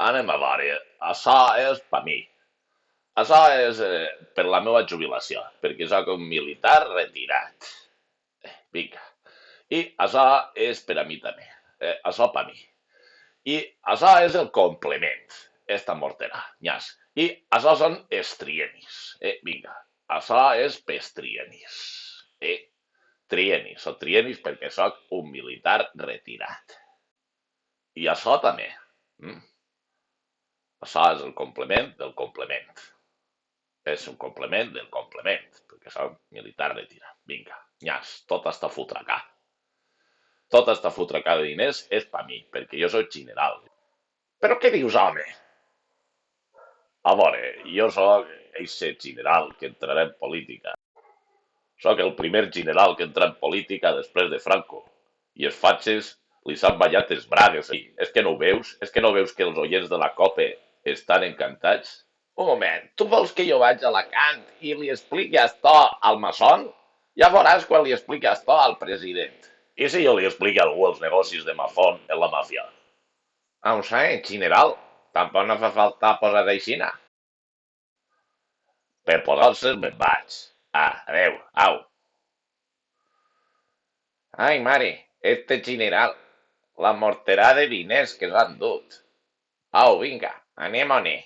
Anem a veure. Això és per mi. Això és per la meva jubilació, perquè sóc un militar retirat. Vinga. I això és per a mi també. Això per mi. I això és el complement, esta mortera, nyas. I això són els trienis. Vinga, això és pels trienis. Trienis, o trienis perquè sóc un militar retirat. I això també. Mm? Això és el complement del complement. És un complement del complement, perquè sóc militar retirat. Vinga, nyas, tot està futracar. Tota esta futracar de diners és per mi, perquè jo soc general. Però què dius, home? A veure, jo sóc eixe general que entrarà en política. Sóc el primer general que entra en política després de Franco. I els fatxes li s'han ballat els bragues. És que no ho veus? És que no veus que els oients de la COPE estan encantats? Un moment, tu vols que jo vaig a Alacant i li expliqui esto al maçon? Ja veuràs quan li expliqui esto al president. I si jo li expliqui a algú els negocis de Mafón en la màfia? Ah, ho sé, general. Tampoc no fa falta posar d'aixina. Per posar-se me'n vaig. Adeu, au. Ai, mare, este general. La morterà de diners que s'han dut. Au, vinga, anem-hi.